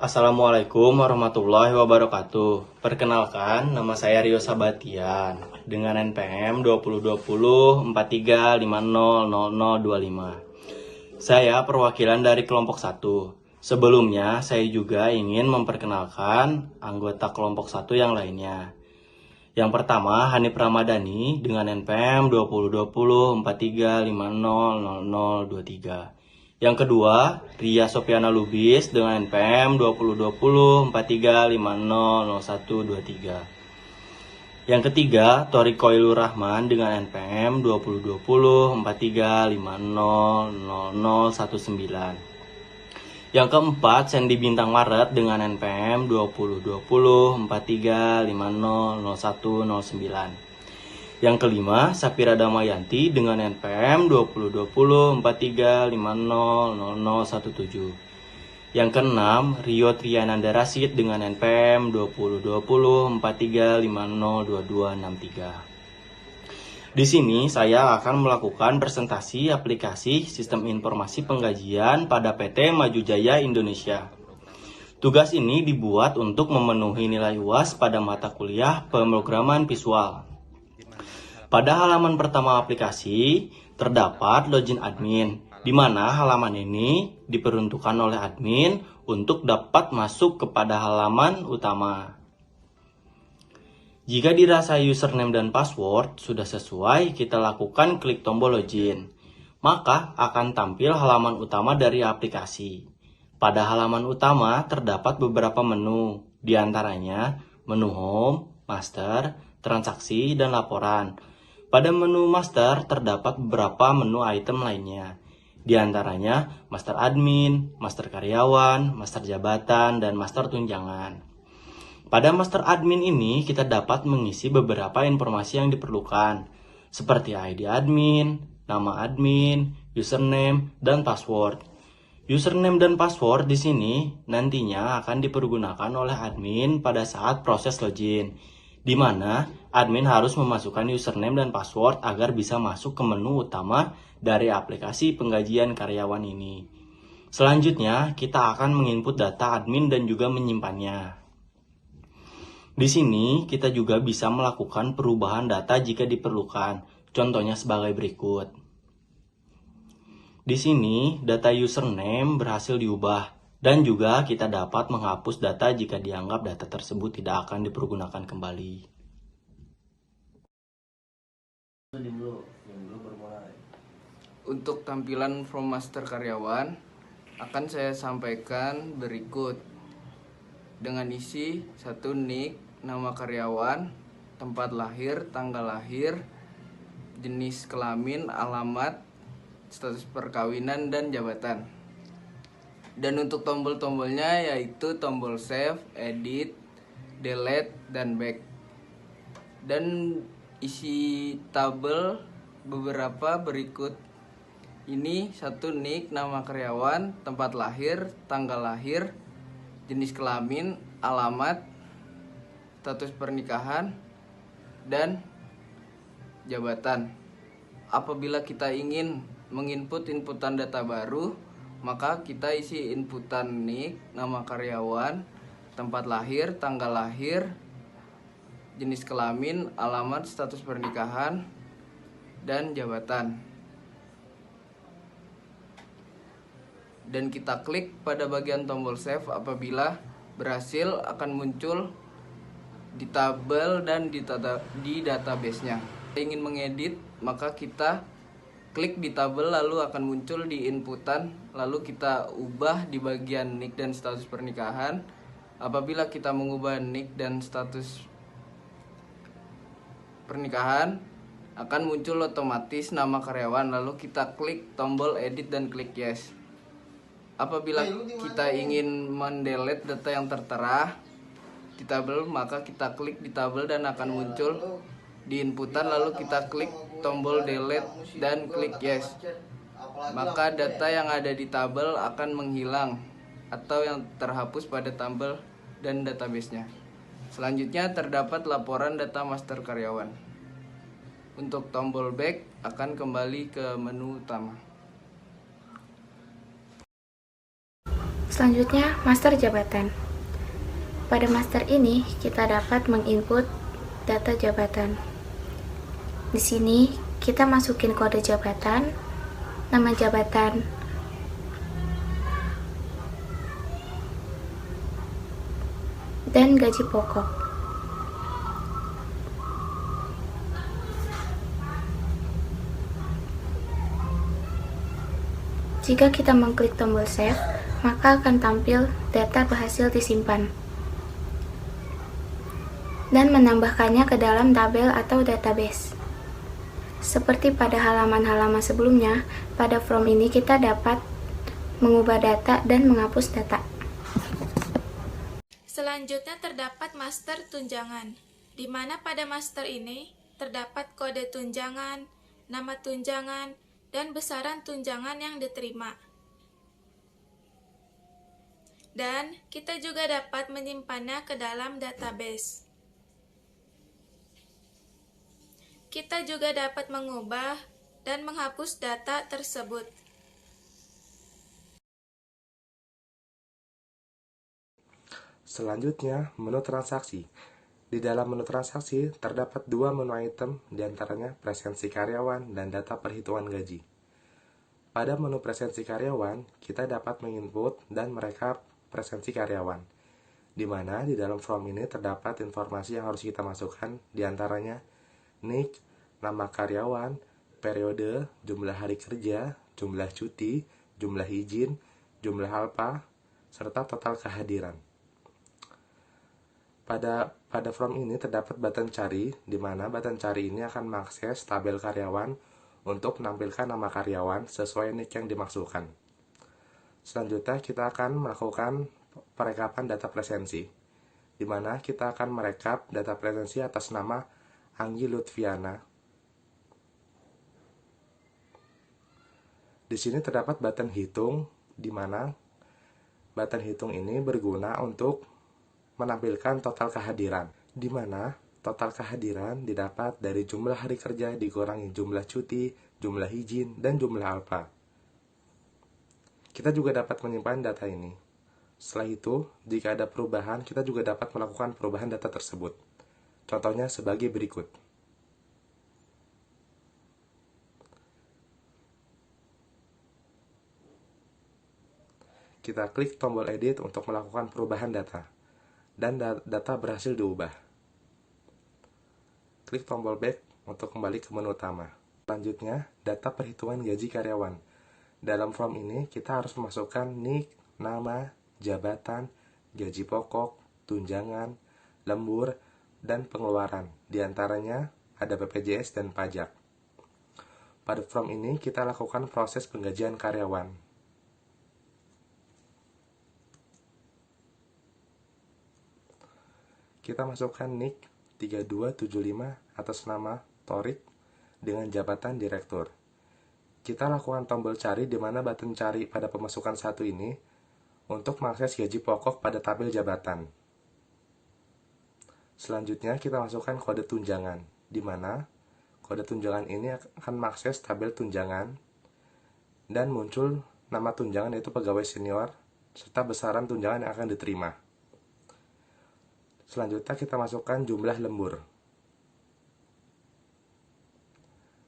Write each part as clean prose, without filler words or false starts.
Assalamualaikum warahmatullahi wabarakatuh. Perkenalkan, nama saya Rio Sabatian dengan NPM 2020 43500025. Saya perwakilan dari kelompok 1. Sebelumnya, saya juga ingin memperkenalkan anggota kelompok 1 yang lainnya. Yang pertama, Hanif Ramadhani dengan NPM 2020 43500023. Yang kedua, Ria Sofiana Lubis dengan NPM 2020 43500123. Yang ketiga, Tori Koilur Rahman dengan NPM 2020 43500019. Yang keempat, Sandy Bintang Maret dengan NPM 2020 43500109. Yang kelima, Sapira Damayanti dengan NPM 2020 43500017. Yang keenam, Rio Triananda Rasid dengan NPM 2020 43502263. Di sini saya akan melakukan presentasi aplikasi Sistem Informasi Penggajian pada PT Maju Jaya Indonesia. Tugas ini dibuat untuk memenuhi nilai UAS pada mata kuliah pemrograman visual. Pada halaman pertama aplikasi, terdapat login admin, di mana halaman ini diperuntukkan oleh admin untuk dapat masuk kepada halaman utama. Jika dirasa username dan password sudah sesuai, kita lakukan klik tombol login. Maka akan tampil halaman utama dari aplikasi. Pada halaman utama terdapat beberapa menu, di antaranya menu home, master, transaksi, dan laporan. Pada menu master terdapat beberapa menu item lainnya, di antaranya master admin, master karyawan, master jabatan, dan master tunjangan. Pada master admin ini kita dapat mengisi beberapa informasi yang diperlukan, seperti ID admin, nama admin, username, dan password. Username dan password di sini nantinya akan dipergunakan oleh admin pada saat proses login, di mana admin harus memasukkan username dan password agar bisa masuk ke menu utama dari aplikasi penggajian karyawan ini. Selanjutnya, kita akan menginput data admin dan juga menyimpannya. Di sini, kita juga bisa melakukan perubahan data jika diperlukan. Contohnya sebagai berikut. Di sini, data username berhasil diubah, dan juga kita dapat menghapus data jika dianggap data tersebut tidak akan dipergunakan kembali. Untuk tampilan From Master Karyawan akan saya sampaikan berikut dengan isi 1 nick, nama karyawan, tempat lahir, tanggal lahir, jenis kelamin, alamat, status perkawinan, dan jabatan. Dan untuk tombol-tombolnya yaitu tombol save, edit, delete, dan back. Dan isi tabel beberapa berikut. Ini 1 nick, nama karyawan, tempat lahir, tanggal lahir, jenis kelamin, alamat, status pernikahan, dan jabatan. Apabila kita ingin inputan data baru, maka kita isi inputan nick, nama karyawan, tempat lahir, tanggal lahir, jenis kelamin, alamat, status pernikahan, dan jabatan. Dan kita klik pada bagian tombol save. Apabila berhasil akan muncul di tabel dan di database-nya. Ingin mengedit, maka kita klik di tabel lalu akan muncul di inputan, lalu kita ubah di bagian nick dan status pernikahan. Apabila kita mengubah nick dan status pernikahan, akan muncul otomatis nama karyawan, lalu kita klik tombol edit dan klik yes. Apabila kita ingin mendelete data yang tertera di tabel, maka kita klik di tabel dan akan muncul di inputan, lalu kita klik tombol delete dan klik yes. Maka data yang ada di tabel akan menghilang atau yang terhapus pada tabel dan database-nya. Selanjutnya terdapat laporan data master karyawan. Untuk tombol back akan kembali ke menu utama. Selanjutnya, master jabatan. Pada master ini, kita dapat menginput data jabatan. Di sini, kita masukin kode jabatan, nama jabatan, dan gaji pokok. Jika kita mengklik tombol save, maka akan tampil data berhasil disimpan dan menambahkannya ke dalam tabel atau database. Seperti pada halaman-halaman sebelumnya, pada form ini kita dapat mengubah data dan menghapus data. Selanjutnya terdapat master tunjangan, di mana pada master ini terdapat kode tunjangan, nama tunjangan, dan besaran tunjangan yang diterima. Dan kita juga dapat menyimpannya ke dalam database. Kita juga dapat mengubah dan menghapus data tersebut. Selanjutnya, menu transaksi. Di dalam menu transaksi, terdapat dua menu item, diantaranya presensi karyawan dan data perhitungan gaji. Pada menu presensi karyawan, kita dapat menginput dan merekap presensi karyawan, di mana di dalam form ini terdapat informasi yang harus kita masukkan, diantaranya NIK, nama karyawan, periode, jumlah hari kerja, jumlah cuti, jumlah izin, jumlah alpa, serta total kehadiran. Pada form ini terdapat button cari, di mana button cari ini akan mengakses tabel karyawan untuk menampilkan nama karyawan sesuai NIK yang dimaksudkan. Selanjutnya kita akan melakukan perekapan data presensi, di mana kita akan merekap data presensi atas nama Anggi Lutfiana. Di sini terdapat button hitung, di mana button hitung ini berguna untuk menampilkan total kehadiran, di mana total kehadiran didapat dari jumlah hari kerja dikurangi jumlah cuti, jumlah izin, dan jumlah alpa. Kita juga dapat menyimpan data ini. Setelah itu, jika ada perubahan, kita juga dapat melakukan perubahan data tersebut. Contohnya sebagai berikut. Kita klik tombol edit untuk melakukan perubahan data, dan data berhasil diubah. Klik tombol back untuk kembali ke menu utama. Selanjutnya, data perhitungan gaji karyawan. Dalam form ini, kita harus memasukkan NIK, nama, jabatan, gaji pokok, tunjangan, lembur, dan pengeluaran. Di antaranya ada BPJS dan pajak. Pada form ini, kita lakukan proses penggajian karyawan. Kita masukkan NIK 3275 atas nama Torik dengan jabatan direktur. Kita lakukan tombol cari di mana button cari pada pemasukan satu ini untuk mengakses gaji pokok pada tabel jabatan. Selanjutnya kita masukkan kode tunjangan, di mana kode tunjangan ini akan mengakses tabel tunjangan dan muncul nama tunjangan yaitu pegawai senior serta besaran tunjangan yang akan diterima. Selanjutnya kita masukkan jumlah lembur,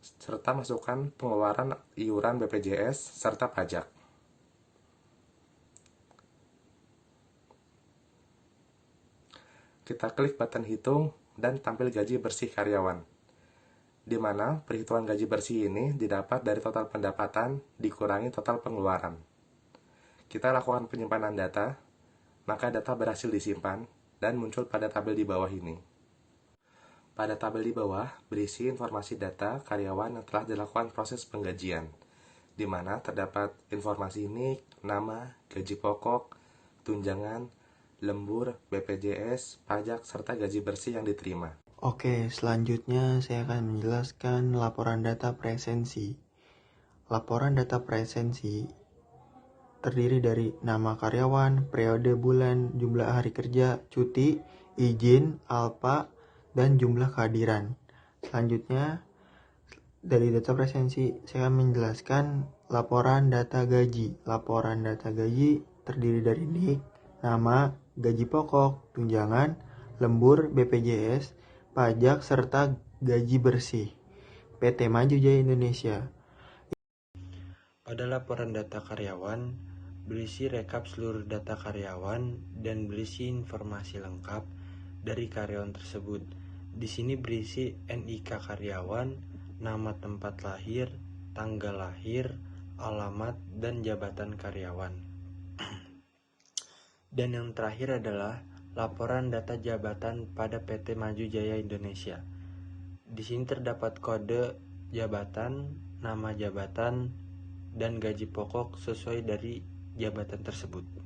serta masukkan pengeluaran iuran BPJS serta pajak. Kita klik button hitung dan tampil gaji bersih karyawan, di mana perhitungan gaji bersih ini didapat dari total pendapatan dikurangi total pengeluaran. Kita lakukan penyimpanan data, maka data berhasil disimpan dan muncul pada tabel di bawah ini. Pada tabel di bawah berisi informasi data karyawan yang telah dilakukan proses penggajian, di mana terdapat informasi NIK, nama, gaji pokok, tunjangan, lembur, BPJS, pajak, serta gaji bersih yang diterima. Oke, selanjutnya saya akan menjelaskan laporan data presensi. Laporan data presensi terdiri dari nama karyawan, periode bulan, jumlah hari kerja, cuti, izin, alpa, dan jumlah kehadiran. Selanjutnya, dari data presensi, saya akan menjelaskan laporan data gaji. Laporan data gaji terdiri dari NIK, nama, gaji pokok, tunjangan, lembur, BPJS, pajak, serta gaji bersih. PT Maju Jaya Indonesia. Pada laporan data karyawan, berisi rekap seluruh data karyawan dan berisi informasi lengkap dari karyawan tersebut. Di sini berisi NIK karyawan, nama tempat lahir, tanggal lahir, alamat, dan jabatan karyawan. Dan yang terakhir adalah laporan data jabatan pada PT Maju Jaya Indonesia. Di sini terdapat kode jabatan, nama jabatan, dan gaji pokok sesuai dari jabatan tersebut.